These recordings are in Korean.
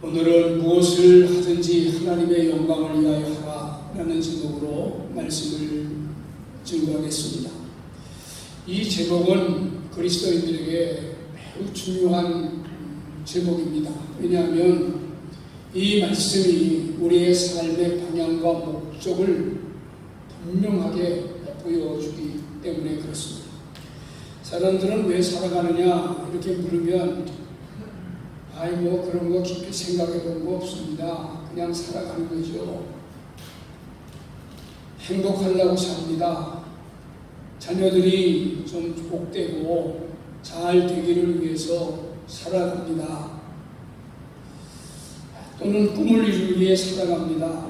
오늘은 무엇을 하든지 하나님의 영광을 위하여 하라 라는 제목으로 말씀을 증거하겠습니다. 이 제목은 그리스도인들에게 매우 중요한 제목입니다. 왜냐하면 이 말씀이 우리의 삶의 방향과 목적을 분명하게 보여주기 때문에 그렇습니다. 사람들은 왜 살아가느냐 이렇게 물으면 그런 거 깊이 생각해 본 거 없습니다. 그냥 살아가는 거죠. 행복하려고 삽니다. 자녀들이 좀 복되고 잘 되기를 위해서 살아갑니다. 또는 꿈을 이루기 위해 살아갑니다.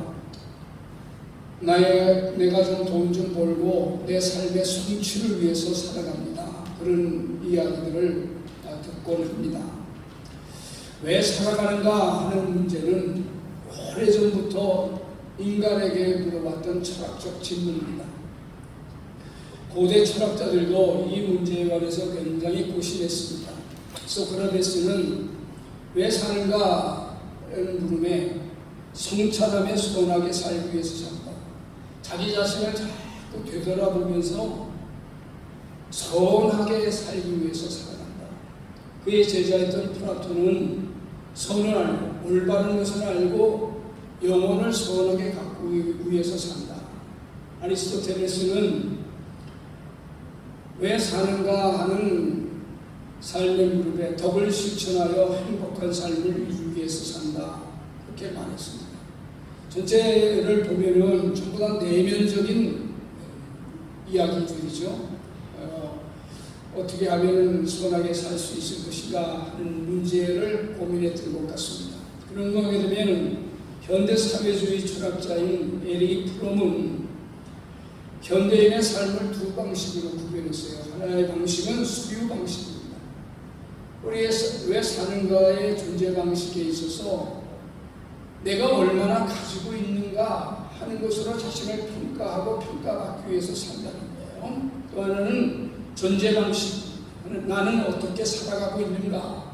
내가 좀 돈 좀 벌고 내 삶의 성취를 위해서 살아갑니다. 그런 이야기들을 듣곤 합니다. 왜 살아가는가 하는 문제는 오래전부터 인간에게 물어봤던 철학적 질문입니다. 고대 철학자들도 이 문제에 관해서 굉장히 고심했습니다. 소크라테스는 왜 사는가 라는 물음에 성찰함에 선하게 살기 위해서 산다. 자기 자신을 자꾸 되돌아보면서 선하게 살기 위해서 살아간다. 그의 제자였던 플라톤은 선을 알고 올바른 것을 알고 영혼을 선하게 가꾸기 위해서 산다. 아리스토텔레스는 왜 사는가 하는 삶의 무릎에 덕을 실천하여 행복한 삶을 이루기 위해서 산다. 그렇게 말했습니다. 전체를 보면은 전부 다 내면적인 이야기들이죠. 어떻게 하면 선하게 살 수 있을 것인가 하는 문제를 고민했던 것 같습니다. 그런 거 하게 되면 현대 사회주의 철학자인 에릭 프롬은 현대인의 삶을 두 방식으로 구별했어요. 하나의 방식은 수유 방식입니다. 우리의 왜 사는가의 존재 방식에 있어서 내가 얼마나 가지고 있는가 하는 것으로 자신을 평가하고 평가받기 위해서 산다는 거예요. 또 하나는 존재 방식, 나는 어떻게 살아가고 있는가.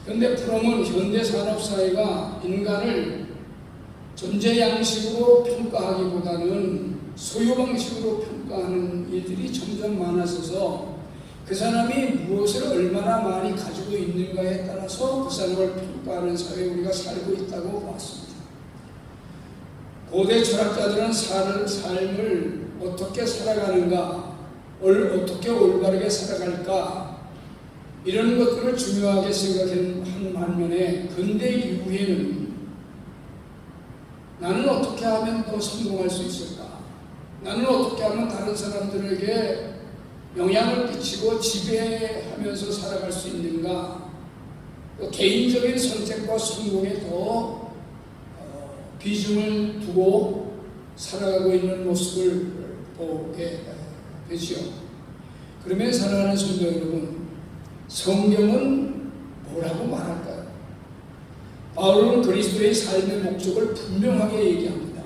그런데 프롬은 현대 산업 사회가 인간을 존재 양식으로 평가하기보다는 소유 방식으로 평가하는 일들이 점점 많아져서 그 사람이 무엇을 얼마나 많이 가지고 있는가에 따라서 그 사람을 평가하는 사회에 우리가 살고 있다고 봤습니다. 고대 철학자들은 삶을 어떻게 살아가는가, 어떻게 올바르게 살아갈까, 이런 것들을 중요하게 생각한 반면에 근대 이후에는 나는 어떻게 하면 더 성공할 수 있을까? 나는 어떻게 하면 다른 사람들에게 영향을 끼치고 지배하면서 살아갈 수 있는가? 개인적인 선택과 성공에 더 비중을 두고 살아가고 있는 모습을 보게 되지요. 그러면 사랑하는 성도 여러분, 성경은 뭐라고 말할까요? 바울은 그리스도의 삶의 목적을 분명하게 얘기합니다.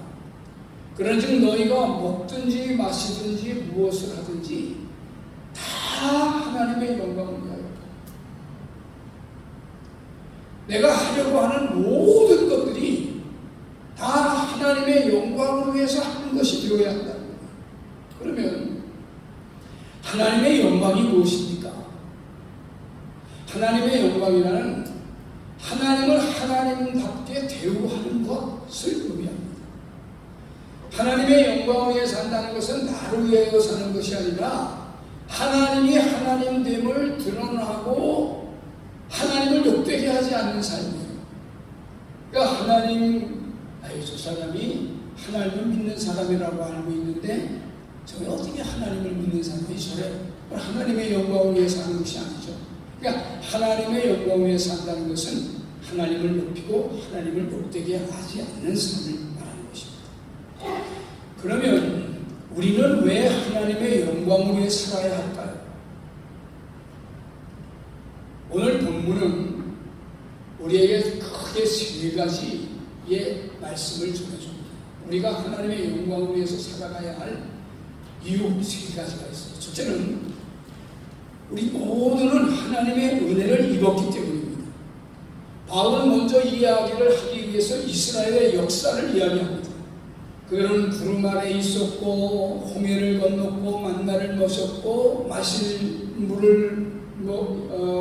그런즉 너희가 먹든지 마시든지 무엇을 하든지 다 하나님의 영광을 위하여, 내가 하려고 하는 모든 것들이 다 하나님의 영광을 위해서 하는 것이 되어야 한다. 그러면 하나님의 영광이 무엇입니까? 하나님의 영광이라는 하나님을 하나님답게 대우하는 것을 의미합니다. 하나님의 영광을 위해 산다는 것은 나를 위하여 사는 것이 아니라 하나님이 하나님됨을 드러나고 하나님을 욕되게 하지 않는 삶이에요. 그러니까 저 사람이 하나님을 믿는 사람이라고 알고 있는데 저게 어떻게 하나님을 믿는 사람이 저래? 하나님의 영광을 위해 사는 것이 아니죠. 그러니까 하나님의 영광을 위해 산다는 것은 하나님을 높이고 하나님을 못되게 하지 않는 삶을 말하는 것입니다. 그러면 우리는 왜 하나님의 영광을 위해 살아야 할까요? 오늘 본문은 우리에게 크게 세 가지의 말씀을 전해줍니다. 우리가 하나님의 영광을 위해서 살아가야 할 이유 세 가지가 있어요. 첫째는 우리 모두는 하나님의 은혜를 입었기 때문입니다. 바울은 먼저 이야기를 하기 위해서 이스라엘의 역사를 이야기합니다. 그들은 구름 아래 있었고 홍해를 건넜고 만나를 마셨고 마실 물을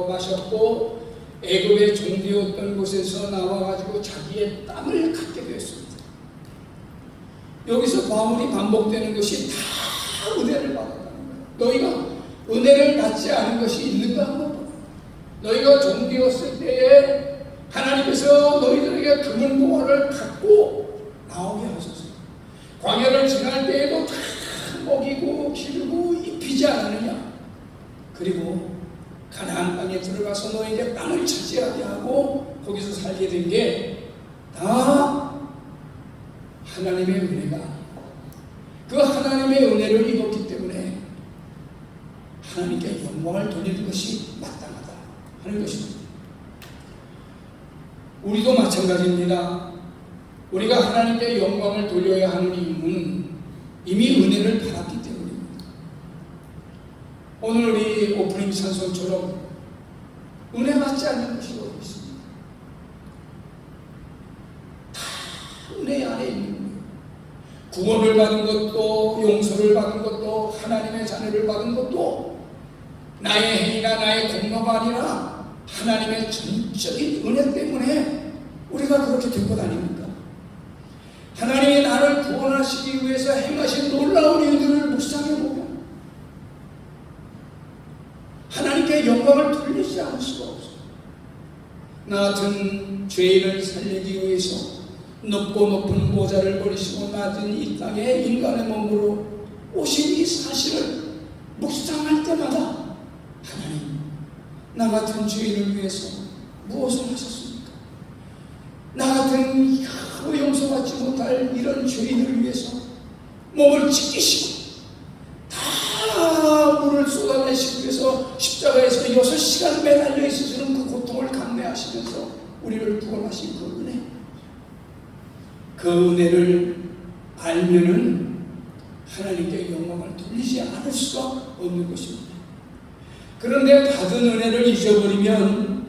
마셨고 애굽의 종되었던 곳에서 나와가지고 자기의 땅을 갖게 되었습니다. 여기서 바울이 반복되는 것이 다 은혜를 받았다는 거예요. 너희가 은혜를 받지 않은 것이 있는가 한번 봐. 너희가 종되었을 때에 하나님께서 너희들에게 금은 보화를 갖고 나오게 하셨어요. 광야를 지날 때에도 다 먹이고 기르고 입히지 않았느냐. 그리고 가나안 땅에 들어가서 너희에게 땅을 차지하게 하고 거기서 살게 된 게 다 하나님의 은혜가, 그 하나님의 은혜를 입었기 때문에 하나님께 영광을 돌리는 것이 마땅하다 하는 것입니다. 우리도 마찬가지입니다. 우리가 하나님께 영광을 돌려야 하는 이유는 이미 은혜를 받았기 때문입니다. 오늘 우리 오프닝 찬송처럼 은혜 받지 않는 것이 어디 있습니다. 다 은혜 안에 있는 거예요. 구원을 받은 것도, 용서를 받은 것도, 하나님의 자녀를 받은 것도 나의 행위나 나의 공로가 아니라 하나님의 전적인 은혜 때문에 우리가 그렇게 된 것 아닙니까? 하나님이 나를 구원하시기 위해서 행하신 놀라운 일들을 묵상해보면 하나님께 영광을 돌리지 않을 수가 없어요. 나 같은 죄인을 살리기 위해서 높고 높은 보좌를 버리시고 낮은 이 땅에 인간의 몸으로 오신 이 사실을 묵상할 때마다 하나님, 나 같은 죄인을 위해서 무엇을 하셨습니까? 나 같은 하루 용서받지 못할 이런 죄인을 위해서 몸을 찢기시고 다 물을 쏟아내시기 위해서 십자가에서 6시간 매달려 있으시는 그 고통을 감내하시면서 우리를 구원하신 그 은혜, 그 은혜를 알면은 하나님께 영광을 돌리지 않을 수가 없는 것입니다. 그런데 받은 은혜를 잊어버리면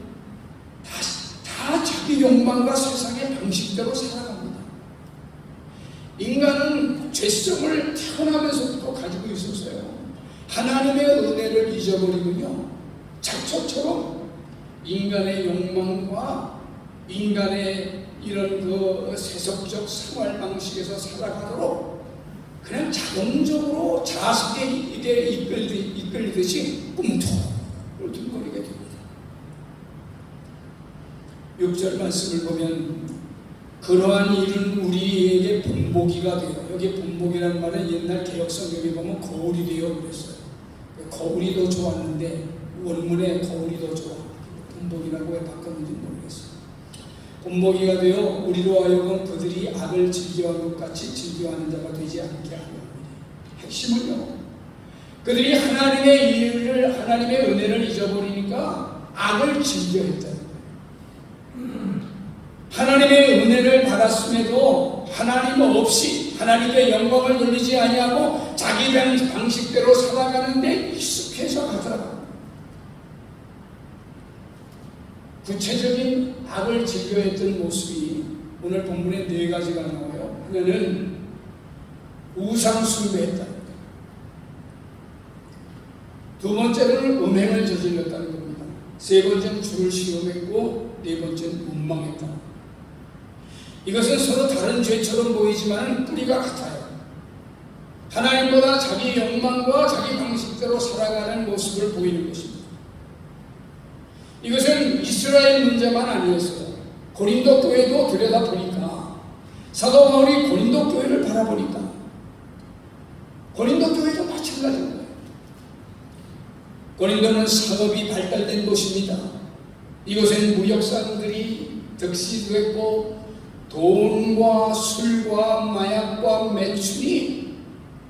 다 자기 욕망과 세상의 방식대로 살아갑니다. 인간은 죄성을 태어나면서부터 가지고 있었어요. 하나님의 은혜를 잊어버리면요, 잡초처럼 인간의 욕망과 인간의 이런 그 세속적 생활 방식에서 살아가도록 그냥 자동적으로 자석에 이끌리듯이 꿈틀꿈틀거리게 됩니다. 6절 말씀을 보면 그러한 일은 우리에게 본보기가 돼요. 여기 본보기라는 말은 옛날 개혁성경에 보면 거울이 되어 그랬어요. 거울이 더 좋았는데 원문에 거울이 더 좋아. 본보기라고 왜 바꿨는지 모르겠어요. 본보기가 되어 우리로 하여금 그들이 악을 즐겨하는 것 같이 즐겨하는 자가 되지 않게 하려 합니다. 핵심은요, 그들이 하나님의 일을, 하나님의 은혜를 잊어버리니까 악을 즐겨했다는 거예요. 하나님의 은혜를 받았음에도 하나님 없이 하나님의 영광을 돌리지 아니하고 자기 방식대로 살아가는데 익숙해져 가더라고요. 구체적인 악을 즐겨했던 모습이 오늘 본문에 4가지가 나와요. 하나는 우상 숭배했다. 두 번째는 음행을 저질렀다는 겁니다. 세 번째는 주를 시험했고 네 번째는 원망했다. 이것은 서로 다른 죄처럼 보이지만 뿌리가 같아요. 하나님보다 자기 욕망과 자기 방식대로 살아가는 모습을 보이는 것입니다. 이것은 이스라엘 문제만 아니었어요. 고린도 교회도 들여다보니까, 사도 바울이 고린도 교회를 바라보니까 고린도 교회도 마찬가지인 거예요. 고린도는 상업이 발달된 곳입니다. 이곳엔 무역상들이 득실했고 돈과 술과 마약과 매출이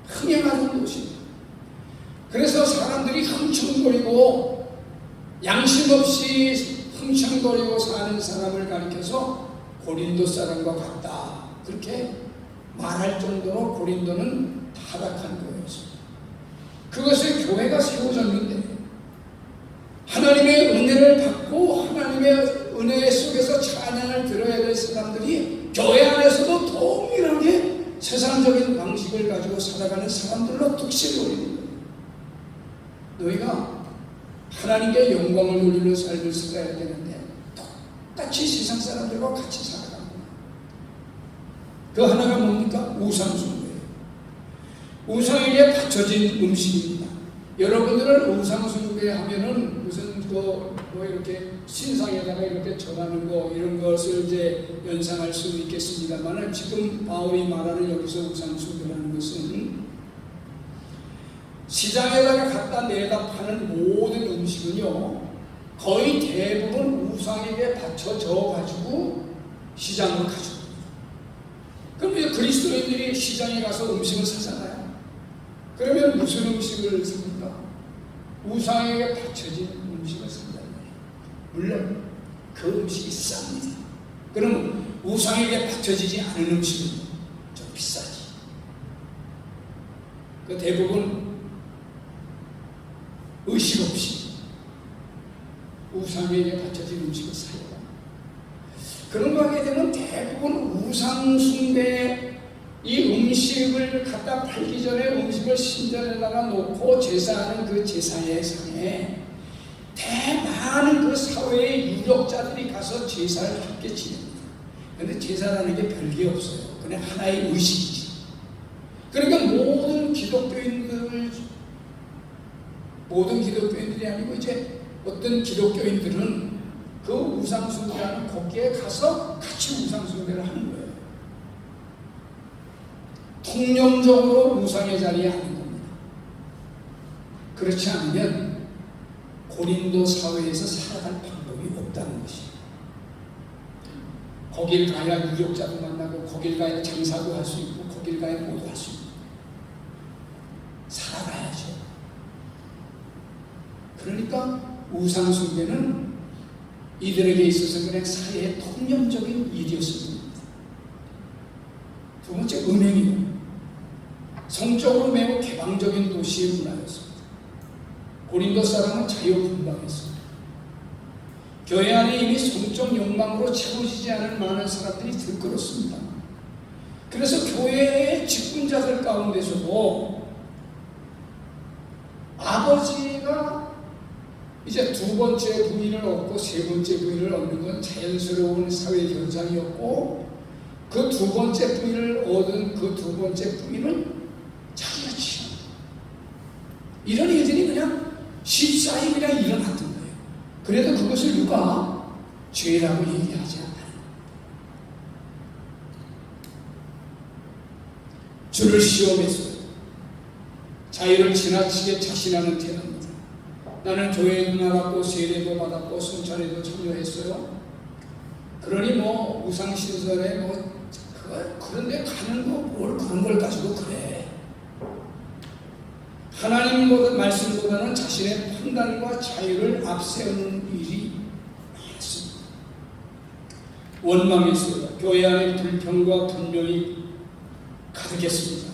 흥행하는 곳입니다. 그래서 사람들이 흥청거리고 양심 없이 흥청거리고 사는 사람을 가리켜서 고린도 사람과 같다, 그렇게 말할 정도로 고린도는 타락한 교회였습니다. 그것에 교회가 세워졌는데 하나님의 은혜를 받고 하나님의 은혜 속에서 살아가는 사람들로 득실을 올리는 거예요. 너희가 하나님께 영광을 돌리는 삶을 살아야 되는데 똑같이 세상 사람들과 같이 살아가는 거예요. 그 하나가 뭡니까? 우상숭배예요. 우상에게 바쳐진 음식입니다. 여러분들은 우상숭배 하면은 무슨 뭐 이렇게 신상에다가 이렇게 전하는 거 이런 것을 이제 연상할 수 있겠습니다만, 지금 바울이 말하는 여기서 우상숭배라는 것은 시장에다가 갖다 내다 파는 모든 음식은요 거의 대부분 우상에게 바쳐져 가지고 시장으로 가죠. 그럼 이제 그리스도인들이 시장에 가서 음식을 사잖아요. 그러면 무슨 음식을 삽니까? 우상에게 바쳐진 음식을 산다는 거예요. 물론 그 음식이 쌉니다. 그럼 우상에게 바쳐지지 않은 음식은 좀 비싸지. 그 대부분 의식 없이 우상에게 바쳐진 음식을 사요. 그런 거 하게 되면 대부분 우상숭배, 이 음식을 갖다 팔기 전에 음식을 신전에다가 놓고 제사하는 그 제사의 상에 대많은 그 사회의 유력자들이 가서 제사를 함께 지냅니다. 그런데 제사라는 게 별게 없어요. 그냥 하나의 의식이지. 그러니까 모든 기독교인들이 아니고 이제 어떤 기독교인들은 그 우상숭배하는 거기에 가서 같이 우상숭배를 하는 거예요. 통념적으로 우상의 자리에 앉는 겁니다. 그렇지 않으면 고린도 사회에서 살아갈 방법이 없다는 것이에요. 거길 가야 유력자도 만나고, 거길 가야 장사도 할 수 있고, 거길 가야 모두 할 수 있고 살아가야죠. 그러니까 우상숭배는 이들에게 있어서 그냥 사회의 통념적인 일이었습니다. 두 번째, 은행이요. 성적으로 매우 개방적인 도시의 문화였습니다. 고린도 사람은 자유분방했습니다. 교회 안에 이미 성적 욕망으로 채워지지 않은 많은 사람들이 들끓었습니다. 그래서 교회의 직분자들 가운데서도 아버지가 이제 두 번째 부인을 얻고 세 번째 부인을 얻는 건 자연스러운 사회 현상이었고, 그 두 번째 부인을 얻은 그 두 번째 부인은 자기가 취한 이런 일들이 그냥 쉽사리 그냥 일어났던 거예요. 그래도 그것을 누가 죄라고 얘기하지 않아요. 주를 시험했어요. 자유를 지나치게 자신하는 태도입니다. 나는 교회에도 나갔고 세례도 받았고 성찬에도 참여했어요. 그러니 뭐 우상신설에 뭐 그런데 가는 거 뭘 그런 걸 가지고 그래. 하나님 말씀보다는 자신의 판단과 자유를 앞세우는 일이 많습니다. 원망했습니다. 교회 안에 불평과 분명이 가득했습니다.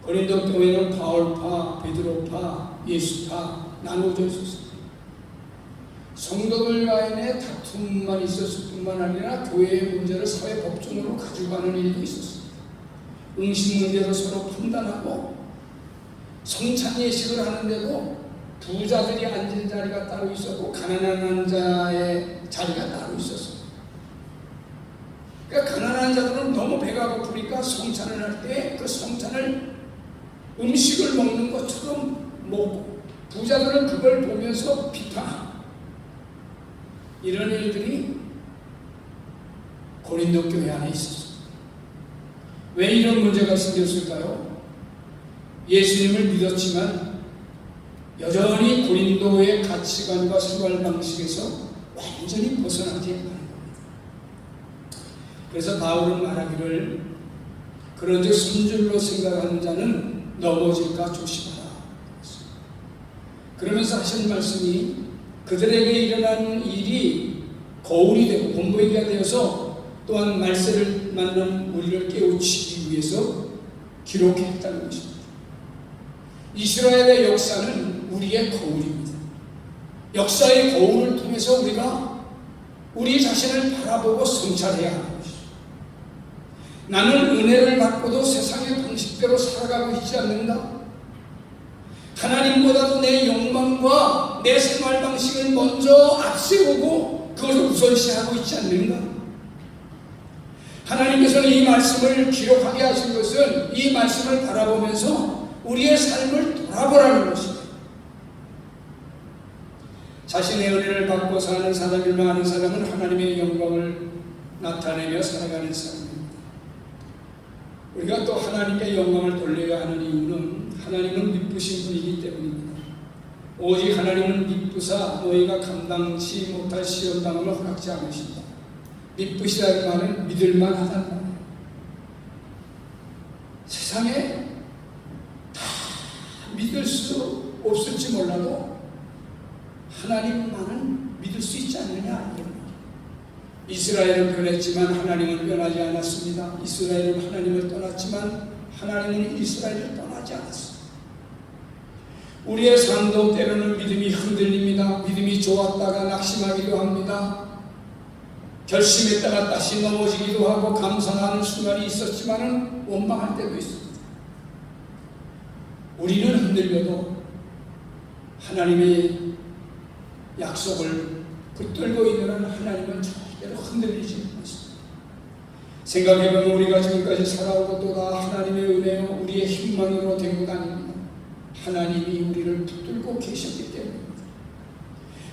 고린도 교회는 바울파, 베드로파, 예수파 나누어져 있었습니다. 성도들 간의 다툼만 있었을 뿐만 아니라 교회의 문제를 사회 법정으로 가져가는 일도 있었습니다. 응식 문제로 서로 판단하고, 성찬 예식을 하는데도 부자들이 앉은 자리가 따로 있었고 가난한 자의 자리가 따로 있었어요. 그러니까 가난한 자들은 너무 배가 고프니까 성찬을 할 때 그 성찬을 음식을 먹는 것처럼 먹고, 부자들은 그걸 보면서 비판하고, 이런 일들이 고린도 교회 안에 있었습니다. 왜 이런 문제가 생겼을까요? 예수님을 믿었지만 여전히 고린도의 가치관과 생활 방식에서 완전히 벗어나지 않는 겁니다. 그래서 바울은 말하기를, 그런즉 선줄로 생각하는 자는 넘어질까 조심하라. 그러면서 하신 말씀이, 그들에게 일어나는 일이 거울이 되고 본보기가 되어서 또한 말세를 만난 우리를 깨우치기 위해서 기록했다는 것입니다. 이스라엘의 역사는 우리의 거울입니다. 역사의 거울을 통해서 우리가 우리 자신을 바라보고 성찰해야 하는 것이죠. 나는 은혜를 받고도 세상의 방식대로 살아가고 있지 않는가? 하나님보다도 내 욕망과 내 생활 방식을 먼저 앞세우고 그것을 우선시하고 있지 않는가? 하나님께서는 이 말씀을 기록하게 하신 것은 이 말씀을 바라보면서 우리의 삶을 돌아보라는 것입니다. 자신의 은혜를 받고 사는 사람을 많은 사람은 하나님의 영광을 나타내며 살아가는 사람입니다. 우리가 또 하나님께 영광을 돌려야 하는 이유는 하나님은 미쁘신 분이기 때문입니다. 오직 하나님은 미쁘사 너희가 감당치 못할 시험당함을 허락지 않으신다. 미쁘시다는 말은 믿을만하다는 말이에요. 세상에 다 믿을 수 없을지 몰라도 하나님만은 믿을 수 있지 않느냐. 이스라엘은 변했지만 하나님은 변하지 않았습니다. 이스라엘은 하나님을 떠났지만 하나님은 이스라엘을 떠나지 않았습니다. 우리의 삶도 때로는 믿음이 흔들립니다. 믿음이 좋았다가 낙심하기도 합니다. 결심했다가 다시 넘어지기도 하고 감상하는 순간이 있었지만 원망할 때도 있습니다. 우리는 흔들려도 하나님의 약속을 붙들고 있는 하나님은 절대로 흔들리지 않습니다. 생각해보면 우리가 지금까지 살아오고 또 다 하나님의 은혜요 우리의 힘만으로 된 것 아닙니다. 하나님이 우리를 붙들고 계셨기 때문입니다.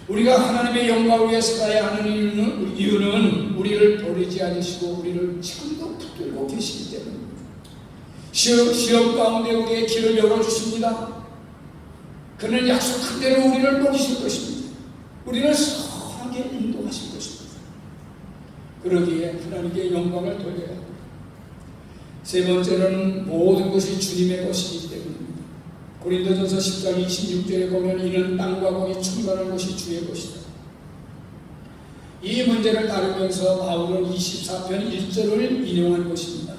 우리가 하나님의 영광을 위해 살아야 하는 이유는 우리를 버리지 않으시고 우리를 지금도 붙들고 계시기 때문입니다. 시험 가운데 우리의 길을 열어주십니다. 그는 약속한 대로 우리를 먹이실 것입니다. 우리를 선하게 인도하실 것입니다. 그러기에 하나님께 영광을 돌려야 합니다. 세 번째로는 모든 것이 주님의 것이기 때문입니다. 고린도전서 10장 26절에 보면 이는 땅과 거기 충만한 것이 주의 것이다. 이 문제를 다루면서 바울은 24편 1절을 인용한 것입니다.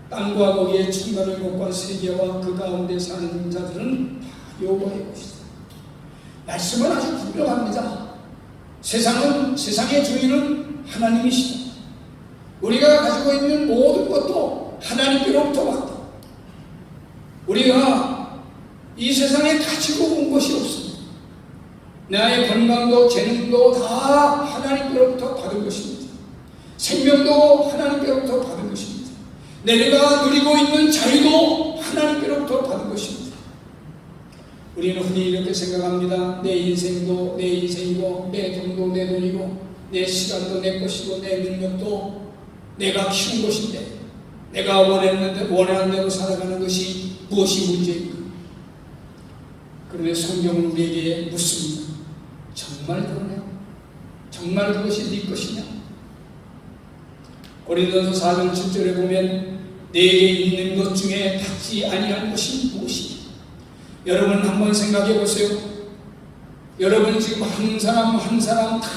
땅과 거기에 충만한 것과 세계와 그 가운데 사는 자들은 다 여호와의 것이다. 말씀은 아주 분명합니다. 세상의 주인은 하나님이시다. 우리가 가지고 있는 모든 것도 하나님께로부터 왔다. 우리가 이 세상에 가지고 온 것이 없습니다. 나의 건강도 재능도 다 하나님께로부터 받은 것입니다. 생명도 하나님께로부터 받은 것입니다. 내가 누리고 있는 자유도 하나님께로부터 받은 것입니다. 우리는 흔히 이렇게 생각합니다. 내 인생도 내 인생이고 내 돈도 내 돈이고 내 시간도 내 것이고 내 능력도 내가 키운 것인데 내가 원하는 대로 살아가는 것이 무엇이 문제입니까? 그런데 성경은 우리에게 묻습니다. 정말 그러냐? 정말 그것이 네 것이냐? 고린도서 4장 7절에 보면 내게 있는 것 중에 받지 아니한 것이 무엇이냐? 여러분 한번 생각해 보세요. 여러분 지금 한 사람 다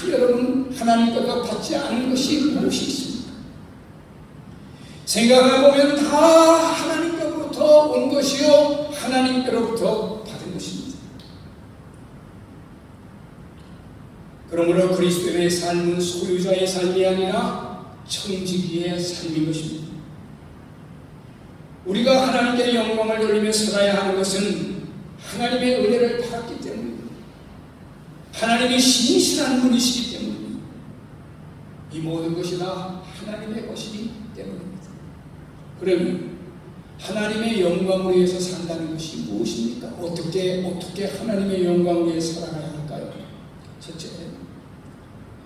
여러분 하나님께서 받지 않은 것이 무엇이 있습니까? 생각해 보면 다 하나님께로부터 온 것이요 하나님께로부터 받은 것입니다. 그러므로 그리스도의 삶은 소유자의 삶이 아니라 청지기의 삶인 것입니다. 우리가 하나님께 영광을 돌리며 살아야 하는 것은 하나님의 은혜를 받았기 때문입니다. 하나님이 신실한 분이시기 때문입니다. 이 모든 것이 다 하나님의 것이기 때문입니다. 그러면 하나님의 영광을 위해서 산다는 것이 무엇입니까? 어떻게 하나님의 영광을 위해 살아가야 할까요? 첫째,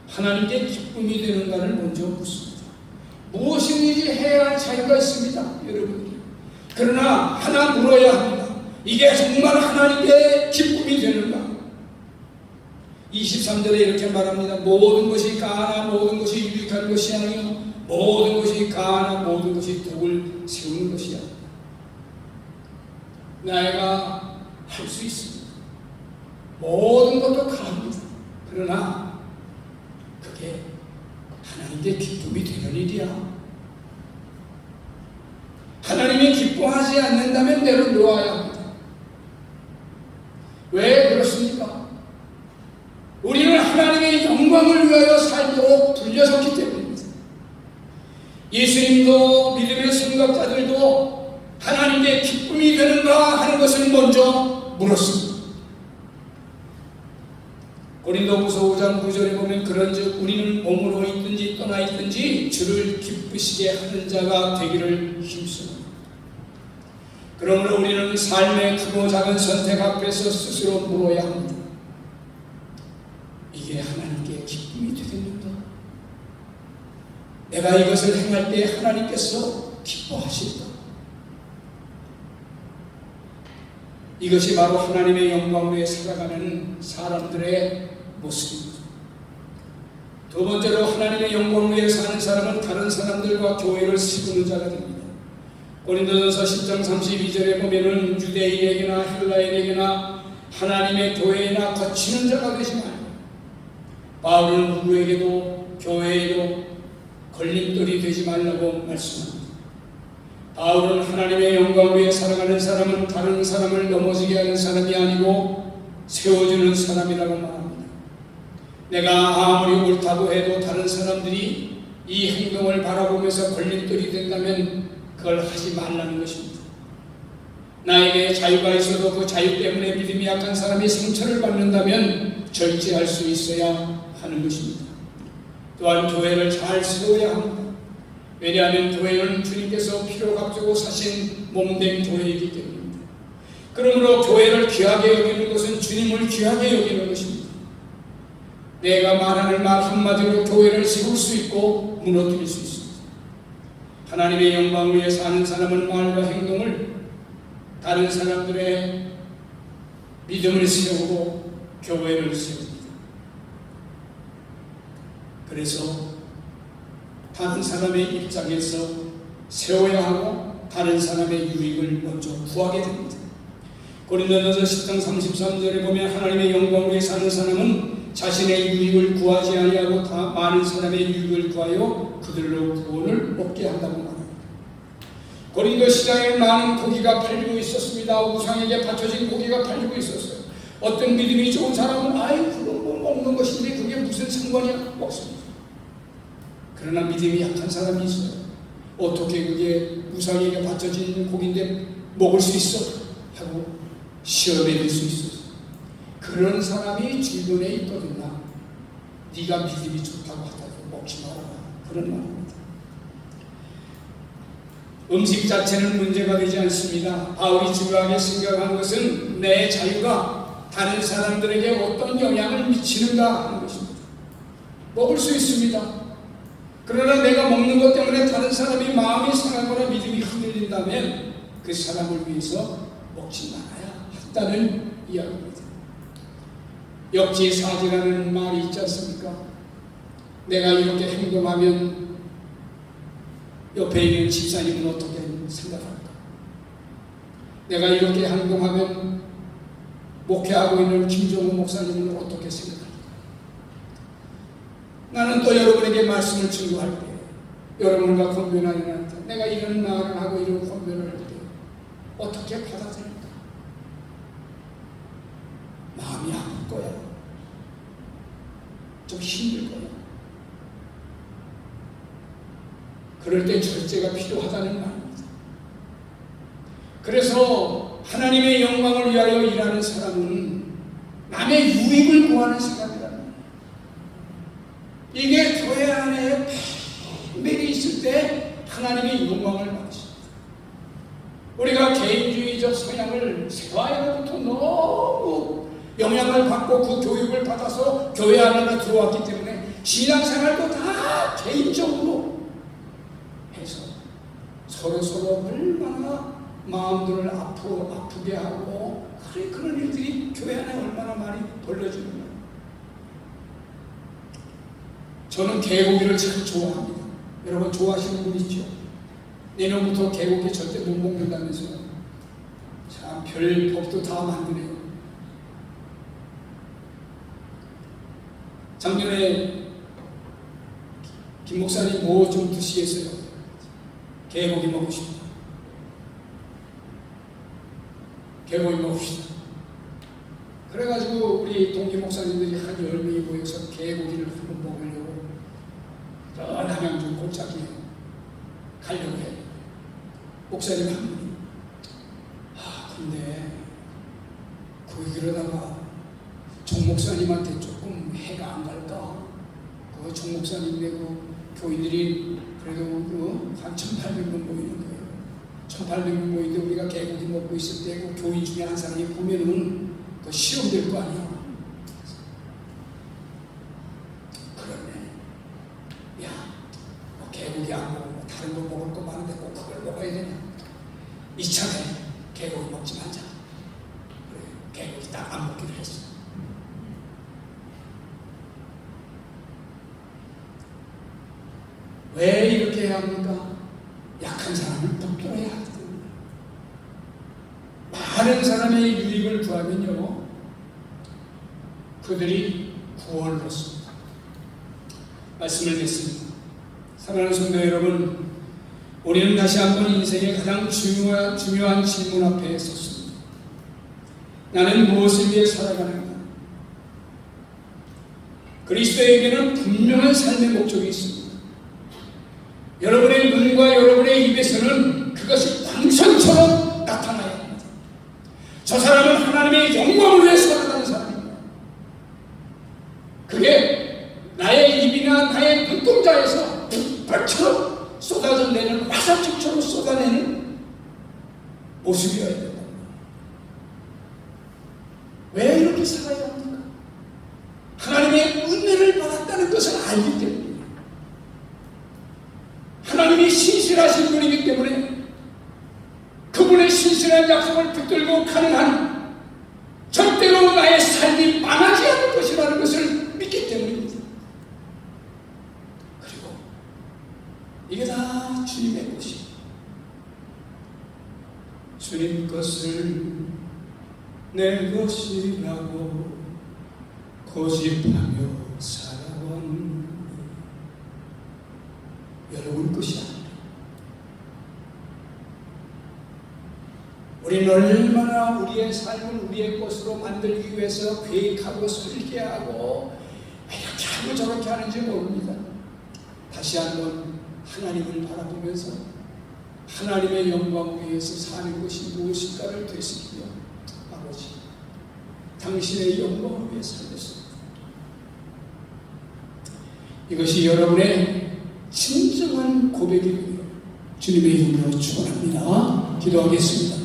하나님께 기쁨이 되는가를 먼저 묻습니다. 무엇인지 해야 할 차이가 있습니다, 여러분들. 그러나 하나 물어야 합니다. 이게 정말 하나님께 기쁨이 되는가? 23절에 이렇게 말합니다. 모든 것이 가하나 모든 것이 유익한 것이 아니요 모든 것이 가하나 모든 것이 덕을 세우는 것이야. 내가 할 수 있습니다. 모든 것도 가합니다. 그러나 그게 하나님께 기쁨이 되는 일이야. 하나님이 기뻐하지 않는다면 내려놓아야 합니다. 왜 그렇습니까? 우리는 하나님의 영광을 위하여 살도록 불려졌기 때문입니다. 예수님도 믿음의 선각자들도 하나님께 기쁨이 되는가 하는 것을 먼저 물었습니다. 고린도후서 5장 9절에 보면 그런즉 우리는 몸으로 있든지 떠나 있든지 주를 기쁘시게 하는 자가 되기를 힘쓰노라. 그러므로 우리는 삶의 크고 작은 선택 앞에서 스스로 물어야 합니다. 이게 하나님께 기쁨이 되겠는가? 내가 이것을 행할 때 하나님께서 기뻐하실까? 이것이 바로 하나님의 영광 위에 살아가는 사람들의 모습입니다. 두 번째로 하나님의 영광 위에 사는 사람은 다른 사람들과 교회를 세우는 자가 됩니다. 고린도전서 10장 32절에 보면은 유대인에게나 헬라인에게나 하나님의 교회에나 거치는 자가 되지 말고 바울은 누구에게도 교회에도 걸림돌이 되지 말라고 말씀합니다. 바울은 하나님의 영광 위에 살아가는 사람은 다른 사람을 넘어지게 하는 사람이 아니고 세워주는 사람이라고 말합니다. 내가 아무리 옳다고 해도 다른 사람들이 이 행동을 바라보면서 걸림돌이 된다면 그걸 하지 말라는 것입니다. 나에게 자유가 있어도 그 자유 때문에 믿음이 약한 사람이 상처를 받는다면 절제할 수 있어야 하는 것입니다. 또한 교회를 잘 세워야 합니다. 왜냐하면 교회는 주님께서 피로 값주고 사신 몸된 교회이기 때문입니다. 그러므로 교회를 귀하게 여기는 것은 주님을 귀하게 여기는 것입니다. 내가 말하는 말 한마디로 교회를 세울 수 있고 무너뜨릴 수 있습니다. 하나님의 영광 위에 사는 사람은 말과 행동을 다른 사람들의 믿음을 세우고 교회를 세웁니다. 그래서 다른 사람의 입장에서 세워야 하고 다른 사람의 유익을 먼저 구하게 됩니다. 고린도전서 10장 33절에 보면 하나님의 영광 위에 사는 사람은 자신의 유익을 구하지 아니하고 다 많은 사람의 유익을 구하여 그들로 구원을 얻게 한다고 말합니다. 고린도 시장에는 많은 고기가 팔리고 있었습니다. 우상에게 바쳐진 고기가 팔리고 있었어요. 어떤 믿음이 좋은 사람은 그건 뭐 먹는 것인데 그게 무슨 상관이야? 먹습니다. 그러나 믿음이 약한 사람이 있어요. 어떻게 그게 우상에게 바쳐진 고기인데 먹을 수 있어? 하고 시험에 수 있어요. 그런 사람이 주변에 있거든요. 네가 믿음이 좋다고 하다가 먹지 말아라. 그런 말입니다. 음식 자체는 문제가 되지 않습니다. 바울이 중요하게 생각한 것은 내 자유가 다른 사람들에게 어떤 영향을 미치는가 하는 것입니다. 먹을 수 있습니다. 그러나 내가 먹는 것 때문에 다른 사람이 마음이 상하거나 믿음이 흔들린다면 그 사람을 위해서 먹지 말아야 한다는 이야기입니다. 역지사지라는 말이 있지 않습니까? 내가 이렇게 행동하면 옆에 있는 집사님은 어떻게 생각할까? 내가 이렇게 행동하면 목회하고 있는 김종우 목사님은 어떻게 생각할까? 나는 또 여러분에게 말씀을 증거할 때 여러분과 권면하는 한테 내가 이런 말을 하고 이런 권면을 할 때 어떻게 받아들일까? 마음이 아플 거야. 좀 힘들 거야. 그럴 때 절제가 필요하다는 말입니다. 그래서 하나님의 영광을 위하여 일하는 사람은 남의 유익을 구하는 사람이라는 거예요. 이게 교회 안에 분별이 있을 때 하나님의 영광을 받으십니다. 우리가 개인주의적 성향을 세화에로부터 너무 영향을 받고 그 교육을 받아서 교회 안으로 들어왔기 때문에 신앙생활도 다 개인적으로 해서 서로 얼마나 마음들을 아프게 하고 그런 일들이 교회 안에 얼마나 많이 벌어지는가. 저는 개고기를 참 좋아합니다. 여러분 좋아하시는 분 있죠? 내년부터 개고기 절대 못 먹는다면서요. 참 별 법도 다 만드네요. 작년에 김 목사님 뭐 좀 드시겠어요? 개고기 먹고 싶다. 개고기 먹읍시다. 그래가지고 우리 동기 목사님들이 한 10명이 모여서 개고기를 한번 먹으려고 남양주 골짜기에 가려고 해요. 목사님 한 분이. 근데 그러다가 정 목사님한테 조금 해가 안 갈까? 정 목사님 되고 교인들이 그래도 한 1,800명 모이는 거예요. 1,800명 모이는데 우리가 개고기 먹고 있을 때 그 교인 중에 한 사람이 보면은 그 시험 될 거 아니야. 그러네. 야, 뭐 개고기 안 먹고 다른 거 먹을 거 많은데 꼭 그걸 먹어야 되냐? 이참에 개고기 먹지 말자. 그래, 개고기 딱 안 먹기로 했어. 왜 이렇게 해야 합니까? 약한 사람을 붙들어야 하거든요. 많은 사람의 유익을 구하면요, 그들이 구원을 얻습니다. 말씀을 맺습니다. 사랑하는 성도 여러분, 우리는 다시 한번 인생의 가장 중요한 질문 앞에 섰습니다. 나는 무엇을 위해 살아가는가? 그리스도에게는 분명한 삶의 목적이 있습니다. 여러분의 눈과 여러분의 입에서는 그것이 광선처럼 나타나야 합니다. 저 사람은 하나님의 영광을 위해 살아가는 사람입니다. 그게 나의 입이나 나의 눈동자에서 불처럼 쏟아져 내는 화살촉처럼 쏟아내는 모습이어야 된다. 왜 이렇게 살아야 합니까? 하나님의 은혜를 받았다는 것을 알기 때문에, 하나님이 신실하신 분이기 때문에 그분의 신실한 약속을 붙들고 가는 한 절대로 나의 삶이 망하지 않을 것이라는 것을 믿기 때문입니다. 그리고 이게 다 주님의 것이, 주님 것을 내 것이라고 고집하며 살아온 여러분 것이 아니라, 우리는 얼마나 우리의 삶을 우리의 것으로 만들기 위해서 계획하고 설계하고 이렇게 하고 저렇게 하는지 모릅니다. 다시 한번 하나님을 바라보면서 하나님의 영광을 위해서 사는 것이 무엇인가를 되새기며, 아버지, 당신의 영광을 위해 살겠습니다. 이것이 여러분의 진정한 고백이고요. 주님의 이름으로 축원합니다. 기도하겠습니다.